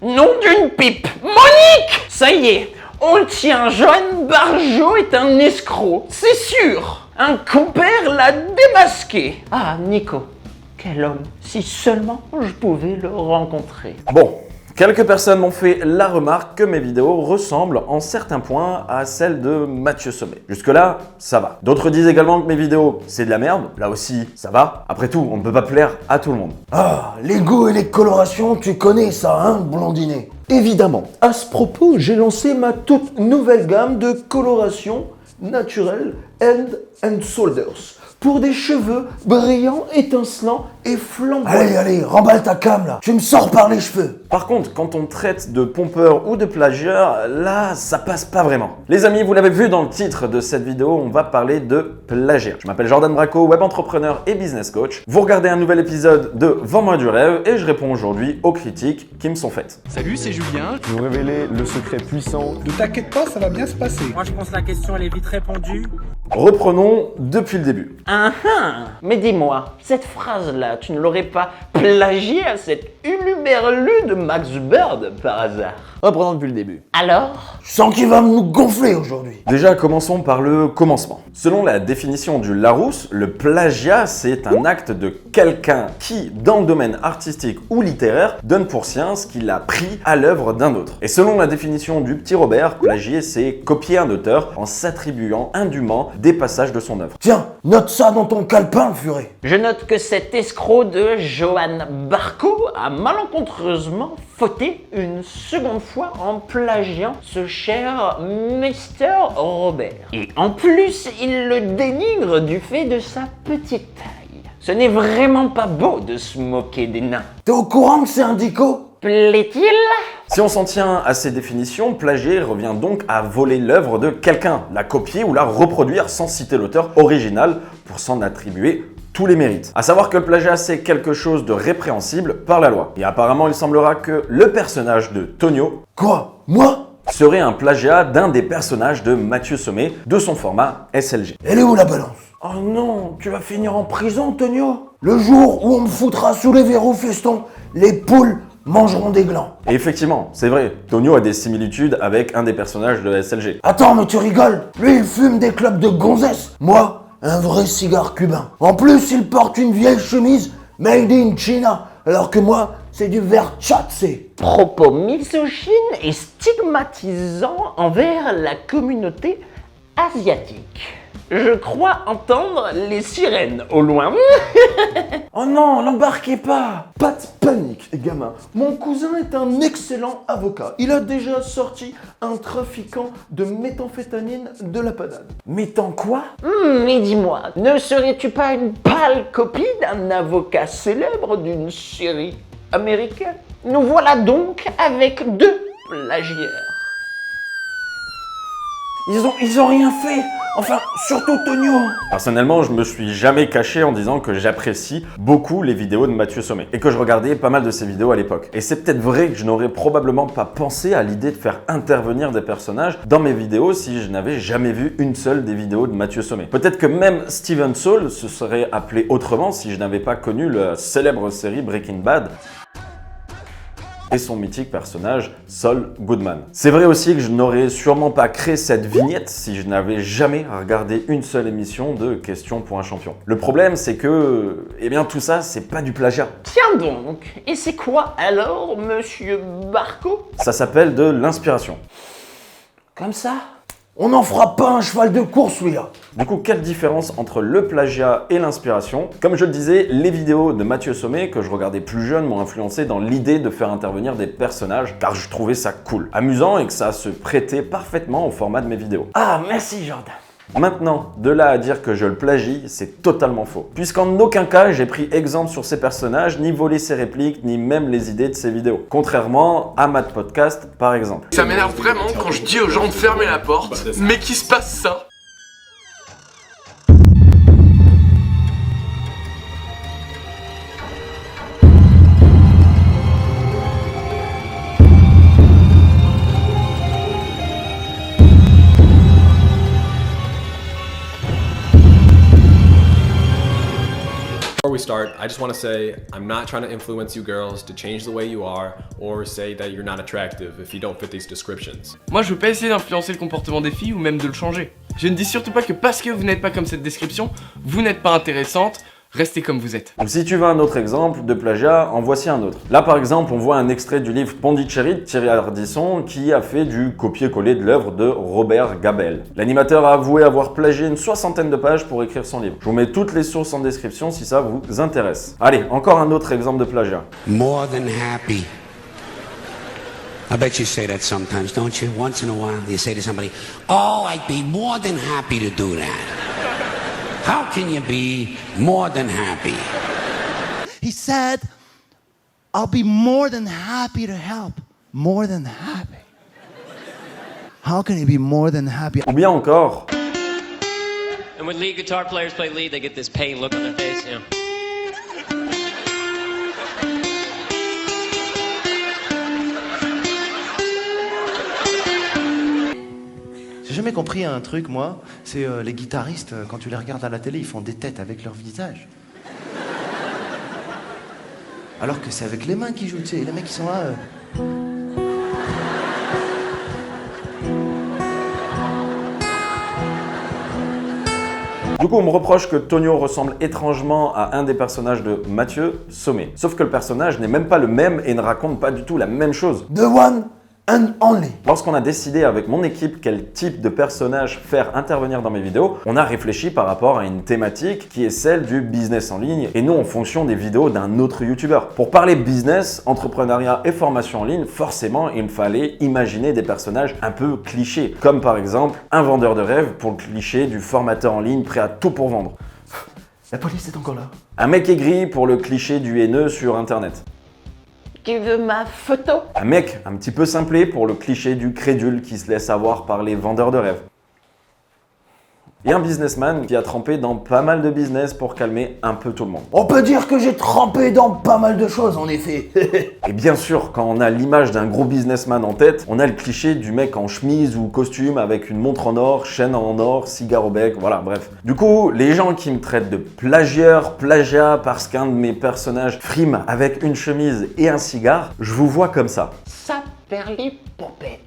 Nom d'une pipe. Monique! Ça y est, on le tient, Johan Barjot est un escroc, c'est sûr. Un compère l'a démasqué. Ah, Nico, quel homme. Si seulement je pouvais le rencontrer. Bon, quelques personnes m'ont fait la remarque que mes vidéos ressemblent en certains points à celles de Mathieu Sommet. Jusque-là, ça va. D'autres disent également que mes vidéos, c'est de la merde. Là aussi, ça va. Après tout, on ne peut pas plaire à tout le monde. Ah, les goûts et les colorations, tu connais ça, hein, blondinet? Évidemment, à ce propos, j'ai lancé ma toute nouvelle gamme de coloration naturelle Head and Shoulders pour des cheveux brillants, étincelants et flamboyants. Allez, remballe ta cam là, tu me sors par les cheveux. Par contre, quand on traite de pompeur ou de plagiat, là, ça passe pas vraiment. Les amis, vous l'avez vu dans le titre de cette vidéo, on va parler de plagiat. Je m'appelle Jordan Braco, web entrepreneur et business coach. Vous regardez un nouvel épisode de Vends-moi du rêve et je réponds aujourd'hui aux critiques qui me sont faites. Salut, c'est Julien. Je vais vous révéler le secret puissant. Ne t'inquiète pas, ça va bien se passer. Moi je pense que la question elle est vite répondue. Reprenons depuis le début. Mais dis-moi, cette phrase-là, tu ne l'aurais pas plagiée à cette huluberlue de Max Bird par hasard? Reprenons depuis le début. Alors? Je sens qu'il va nous gonfler aujourd'hui. Déjà, commençons par le commencement. Selon la définition du Larousse, le plagiat, c'est un acte de quelqu'un qui, dans le domaine artistique ou littéraire, donne pour sien ce qu'il a pris à l'œuvre d'un autre. Et selon la définition du petit Robert, plagier, c'est copier un auteur en s'attribuant indûment des passages de son œuvre. Tiens, note ça dans ton calepin, Furet. Je note que cet escroc de Johan Barco a malencontreusement fauté une seconde fois en plagiant ce cher Mr. Robert. Et en plus, il le dénigre du fait de sa petite taille. Ce n'est vraiment pas beau de se moquer des nains. T'es au courant que c'est un dico? Plaît-il? Si on s'en tient à ces définitions, plagier revient donc à voler l'œuvre de quelqu'un, la copier ou la reproduire sans citer l'auteur original pour s'en attribuer tous les mérites. À savoir que le plagiat, c'est quelque chose de répréhensible par la loi. Et apparemment, il semblera que le personnage de Tonio Quoi? Moi? serait un plagiat d'un des personnages de Mathieu Sommet de son format SLG. Elle est où la balance? Oh non, tu vas finir en prison, Tonio. Le jour où on me foutra sous les verrous, feston, les poules mangeront des glands. Et effectivement, c'est vrai, Tonio a des similitudes avec un des personnages de SLG. Attends, mais tu rigoles? Lui, il fume des clopes de gonzesse. Moi, un vrai cigare cubain. En plus, il porte une vieille chemise made in China, alors que moi, c'est du Versace. Propos misogynes et stigmatisants envers la communauté asiatique. Je crois entendre les sirènes au loin. Oh non, l'embarquez pas. Pas de panique, gamin. Mon cousin est un excellent avocat. Il a déjà sorti un trafiquant de méthamphétamine de la panade. Métham quoi? Mais dis-moi, ne serais-tu pas une pâle copie d'un avocat célèbre d'une série américaine? Nous voilà donc avec deux plagiaires. Ils ont rien fait. Enfin, surtout Tonio. Personnellement, je me suis jamais caché en disant que j'apprécie beaucoup les vidéos de Mathieu Sommet et que je regardais pas mal de ses vidéos à l'époque. Et c'est peut-être vrai que je n'aurais probablement pas pensé à l'idée de faire intervenir des personnages dans mes vidéos si je n'avais jamais vu une seule des vidéos de Mathieu Sommet. Peut-être que même Steven Saul se serait appelé autrement si je n'avais pas connu la célèbre série Breaking Bad et son mythique personnage Saul Goodman. C'est vrai aussi que je n'aurais sûrement pas créé cette vignette si je n'avais jamais regardé une seule émission de Questions pour un champion. Le problème, c'est que, eh bien tout ça, c'est pas du plagiat. Tiens donc, et c'est quoi alors, monsieur Barco? Ça s'appelle de l'inspiration. Comme ça? On n'en fera pas un cheval de course, celui-là. Du coup, quelle différence entre le plagiat et l'inspiration? Comme je le disais, les vidéos de Mathieu Sommet que je regardais plus jeune m'ont influencé dans l'idée de faire intervenir des personnages car je trouvais ça cool, amusant et que ça se prêtait parfaitement au format de mes vidéos. Ah, merci Jordan. Maintenant, de là à dire que je le plagie, c'est totalement faux. Puisqu'en aucun cas, j'ai pris exemple sur ces personnages, ni volé ses répliques, ni même les idées de ses vidéos. Contrairement à Matt Podcast, par exemple. Ça m'énerve vraiment quand je dis aux gens de fermer la porte, mais qu'il se passe ça. we start, I just want to say I'm not trying to influence you girls to change the way you are or say that you're not attractive if you don't fit these descriptions. Moi je veux pas essayer d'influencer le comportement des filles ou même de le changer. Je ne dis surtout pas que parce que vous n'êtes pas comme cette description, vous n'êtes pas intéressante. Restez comme vous êtes. Si tu veux un autre exemple de plagiat, en voici un autre. Là par exemple, on voit un extrait du livre Pondichéry de Thierry Ardisson qui a fait du copier-coller de l'œuvre de Robert Gabel. L'animateur a avoué avoir plagié une 60aine de pages pour écrire son livre. Je vous mets toutes les sources en description si ça vous intéresse. Allez, encore un autre exemple de plagiat. More than happy. I bet you say that sometimes, don't you? Once in a while, you say to somebody, "Oh, I'd be more than happy to do that." How can you be more than happy? He said, I'll be more than happy to help. More than happy. How can he be more than happy? Ou bien encore... And when lead guitar players play lead, they get this pain look on their face, yeah. J'ai jamais compris un truc, moi, c'est les guitaristes, quand tu les regardes à la télé, ils font des têtes avec leur visage. Alors que c'est avec les mains qu'ils jouent, tu sais, les mecs qui sont là... Du coup, on me reproche que Tonio ressemble étrangement à un des personnages de Mathieu Sommet. Sauf que le personnage n'est même pas le même et ne raconte pas du tout la même chose. The one and only. Lorsqu'on a décidé avec mon équipe quel type de personnage faire intervenir dans mes vidéos, on a réfléchi par rapport à une thématique qui est celle du business en ligne et non en fonction des vidéos d'un autre youtubeur. Pour parler business, entrepreneuriat et formation en ligne, forcément il me fallait imaginer des personnages un peu clichés, comme par exemple un vendeur de rêve pour le cliché du formateur en ligne prêt à tout pour vendre. La police est encore là. Un mec aigri pour le cliché du haineux sur internet. Qui veut ma photo? Un mec un petit peu simplé pour le cliché du crédule qui se laisse avoir par les vendeurs de rêves. Et un businessman qui a trempé dans pas mal de business pour calmer un peu tout le monde. On peut dire que j'ai trempé dans pas mal de choses en effet. Et bien sûr, quand on a l'image d'un gros businessman en tête, on a le cliché du mec en chemise ou costume avec une montre en or, chaîne en or, cigare au bec, voilà, bref. Du coup, les gens qui me traitent de plagiat parce qu'un de mes personnages frime avec une chemise et un cigare, je vous vois comme ça. Ça perd les pompettes.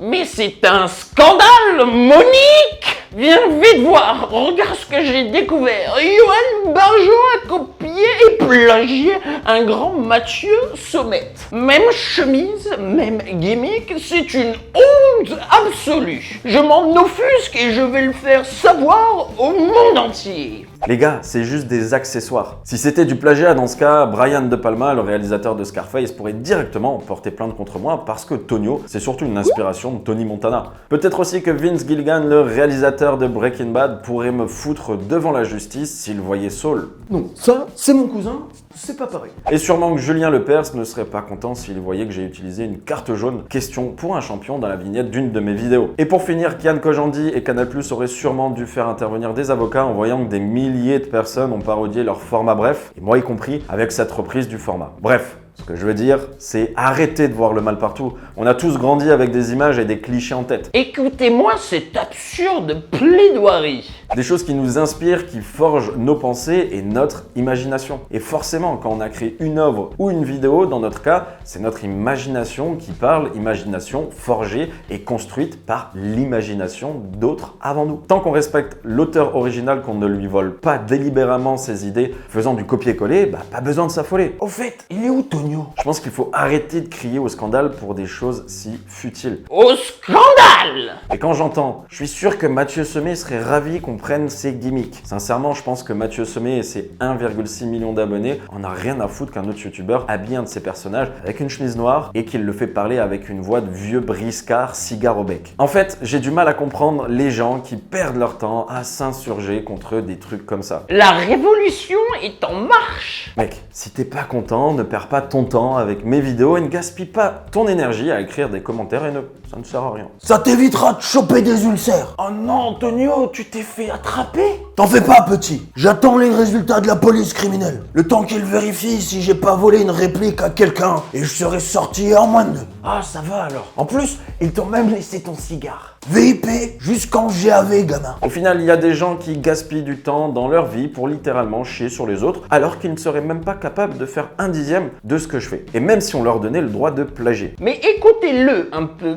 Mais c'est un scandale, Monique! Viens vite voir, regarde ce que j'ai découvert. Yoann Barjot a copié et plagié un grand Mathieu Sommet. Même chemise, même gimmick, c'est une honte absolue. Je m'en offusque et je vais le faire savoir au monde entier. Les gars, c'est juste des accessoires. Si c'était du plagiat, dans ce cas, Brian De Palma, le réalisateur de Scarface, pourrait directement porter plainte contre moi parce que Tonio, c'est surtout une inspiration de Tony Montana. Peut-être aussi que Vince Gilligan, le réalisateur de Breaking Bad, pourrait me foutre devant la justice s'il voyait Saul. Non, ça, c'est mon cousin, c'est pas pareil. Et sûrement que Julien Lepers ne serait pas content s'il voyait que j'ai utilisé une carte jaune question pour un champion dans la vignette d'une de mes vidéos. Et pour finir, Kian Kojandi et Canal+ auraient sûrement dû faire intervenir des avocats en voyant que des milliers de personnes ont parodié leur format bref, et moi y compris, avec cette reprise du format. Bref. Ce que je veux dire, c'est arrêter de voir le mal partout. On a tous grandi avec des images et des clichés en tête. Écoutez-moi cette absurde plaidoirie. Des choses qui nous inspirent, qui forgent nos pensées et notre imagination. Et forcément, quand on a créé une œuvre ou une vidéo, dans notre cas, c'est notre imagination qui parle, imagination forgée et construite par l'imagination d'autres avant nous. Tant qu'on respecte l'auteur original, qu'on ne lui vole pas délibérément ses idées, faisant du copier-coller, pas besoin de s'affoler. Au fait, il est où Tonio ? Je pense qu'il faut arrêter de crier au scandale pour des choses si futiles. Au scandale! Et quand j'entends, je suis sûr que Mathieu Sommet serait ravi qu'on prenne ses gimmicks. Sincèrement, je pense que Mathieu Sommet et ses 1,6 million d'abonnés en a rien à foutre qu'un autre youtubeur habille un de ses personnages avec une chemise noire et qu'il le fait parler avec une voix de vieux briscard cigare au bec. En fait, j'ai du mal à comprendre les gens qui perdent leur temps à s'insurger contre des trucs comme ça. La révolution est en marche! Mec, si t'es pas content, ne perds pas ton temps avec mes vidéos et ne gaspille pas ton énergie à écrire des commentaires haineux. ça ne sert à rien. Ça t'évitera de choper des ulcères. Oh non, Tonio, tu t'es fait attraper? T'en fais pas, petit. J'attends les résultats de la police criminelle. Le temps qu'ils vérifient si j'ai pas volé une réplique à quelqu'un et je serai sorti en moins de 2. Ah, ça va alors. En plus, ils t'ont même laissé ton cigare. VIP jusqu'en GAV, gamin. Au final, il y a des gens qui gaspillent du temps dans leur vie pour littéralement chier sur les autres, alors qu'ils ne seraient même pas capables de faire 1/10 de ce que je fais. Et même si on leur donnait le droit de plagier. Mais écoutez-le un peu.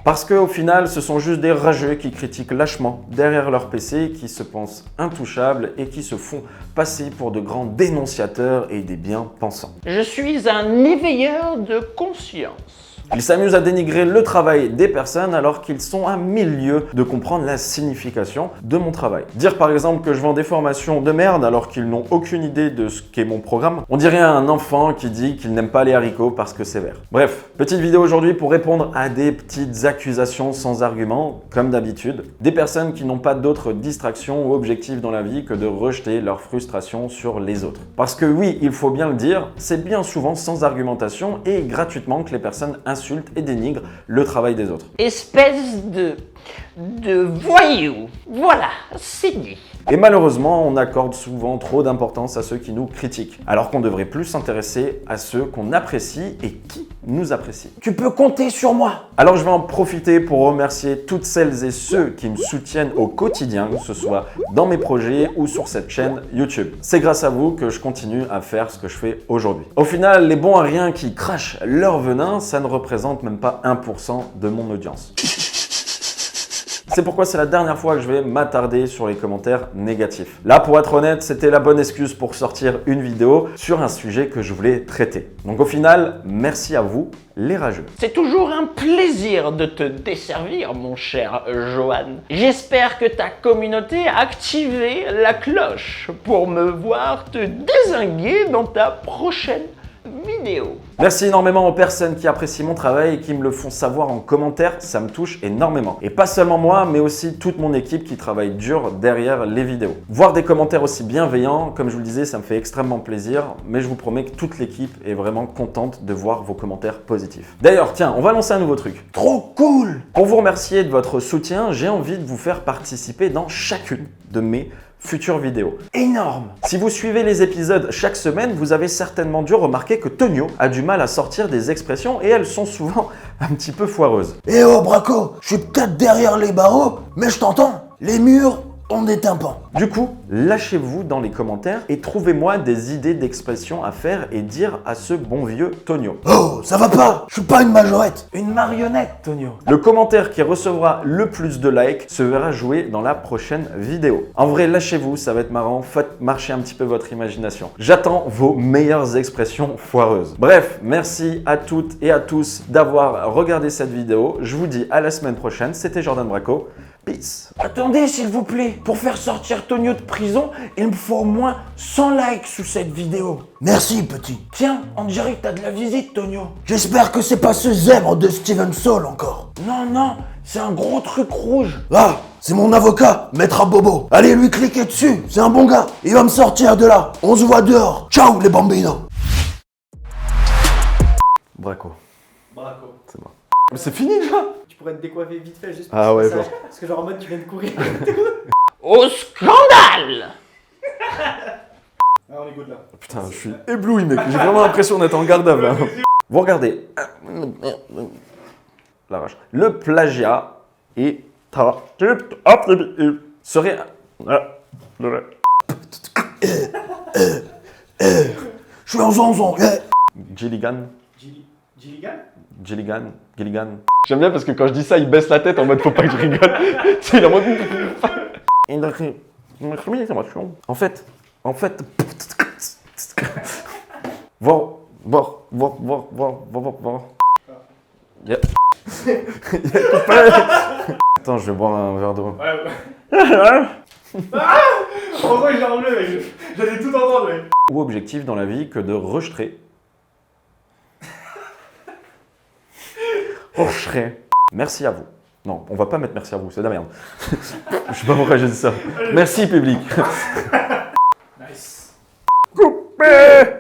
Parce qu'au final, ce sont juste des rageux qui critiquent lâchement derrière leur PC, qui se pensent intouchables et qui se font passer pour de grands dénonciateurs et des bien-pensants. Je suis un éveilleur de conscience. Ils s'amusent à dénigrer le travail des personnes alors qu'ils sont à 1000 lieues de comprendre la signification de mon travail. Dire par exemple que je vends des formations de merde alors qu'ils n'ont aucune idée de ce qu'est mon programme, on dirait un enfant qui dit qu'il n'aime pas les haricots parce que c'est vert. Bref, petite vidéo aujourd'hui pour répondre à des petites accusations sans argument, comme d'habitude. Des personnes qui n'ont pas d'autres distractions ou objectifs dans la vie que de rejeter leur frustration sur les autres. Parce que oui, il faut bien le dire, c'est bien souvent sans argumentation et gratuitement que les personnes insultent et dénigrent le travail des autres. Espèce de voyou. Voilà, c'est dit. Et malheureusement, on accorde souvent trop d'importance à ceux qui nous critiquent, alors qu'on devrait plus s'intéresser à ceux qu'on apprécie et qui nous apprécient. Tu peux compter sur moi. Alors je vais en profiter pour remercier toutes celles et ceux qui me soutiennent au quotidien, que ce soit dans mes projets ou sur cette chaîne YouTube. C'est grâce à vous que je continue à faire ce que je fais aujourd'hui. Au final, les bons à rien qui crachent leur venin, ça ne représente même pas 1% de mon audience. C'est pourquoi c'est la dernière fois que je vais m'attarder sur les commentaires négatifs. Là, pour être honnête, c'était la bonne excuse pour sortir une vidéo sur un sujet que je voulais traiter. Donc au final, merci à vous, les rageux. C'est toujours un plaisir de te desservir, mon cher Johan. J'espère que ta communauté a activé la cloche pour me voir te dézinguer dans ta prochaine vidéo. Merci énormément aux personnes qui apprécient mon travail et qui me le font savoir en commentaire, ça me touche énormément. Et pas seulement moi, mais aussi toute mon équipe qui travaille dur derrière les vidéos. Voir des commentaires aussi bienveillants, comme je vous le disais, ça me fait extrêmement plaisir, mais je vous promets que toute l'équipe est vraiment contente de voir vos commentaires positifs. D'ailleurs, tiens, on va lancer un nouveau truc. Trop cool! Pour vous remercier de votre soutien, j'ai envie de vous faire participer dans chacune de mes futures vidéos. Énorme! Si vous suivez les épisodes chaque semaine, vous avez certainement dû remarquer que Tonio a du mal à sortir des expressions et elles sont souvent un petit peu foireuses. Eh oh Braco, je suis peut-être derrière les barreaux, mais je t'entends. Les murs ont des tympans. Du coup, lâchez-vous dans les commentaires et trouvez-moi des idées d'expressions à faire et dire à ce bon vieux Tonio. Oh, ça va pas, je suis pas une majorette. Une marionnette, Tonio. Le commentaire qui recevra le plus de likes se verra jouer dans la prochaine vidéo. En vrai, lâchez-vous, ça va être marrant, faites marcher un petit peu votre imagination. J'attends vos meilleures expressions foireuses. Bref, merci à toutes et à tous d'avoir regardé cette vidéo. Je vous dis à la semaine prochaine, c'était Jordan Braco. Peace. Attendez, s'il vous plaît. Pour faire sortir Tonio de prison, il me faut au moins 100 likes sous cette vidéo. Merci, petit. Tiens, on dirait que t'as de la visite, Tonio. J'espère que c'est pas ce zèbre de Steven Saul encore. Non, non, c'est un gros truc rouge. Ah, c'est mon avocat, Maître Bobo. Allez lui cliquer dessus, c'est un bon gars. Il va me sortir de là. On se voit dehors. Ciao, les bambinos. Braco. Braco. C'est bon. C'est fini déjà. Tu pourrais te décoiffer vite fait juste pour Ah ouais, ça. bon. Parce que genre en mode tu viens de courir. Au scandale! Ah, on est good là. Putain, je suis ébloui, mec. J'ai vraiment l'impression d'être en garde à vue. Vous regardez. La vache. Le plagiat est serait. Je suis en zonzon. Gilligan. Gilligan? Gilligan. J'aime bien parce que quand je dis ça, il baisse la tête en mode faut pas que je rigole. Tu sais, il est en mode. En fait. Voir. Yeah. Attends, je vais boire un verre d'eau. En vrai, j'ai enlevé, mec. J'allais tout entendre, mec. Ou objectif dans la vie que de rejeter. Merci à vous. Non, on va pas mettre merci à vous, c'est de la merde. Je sais pas pourquoi j'ai dit ça. Merci public. Nice. Coupé.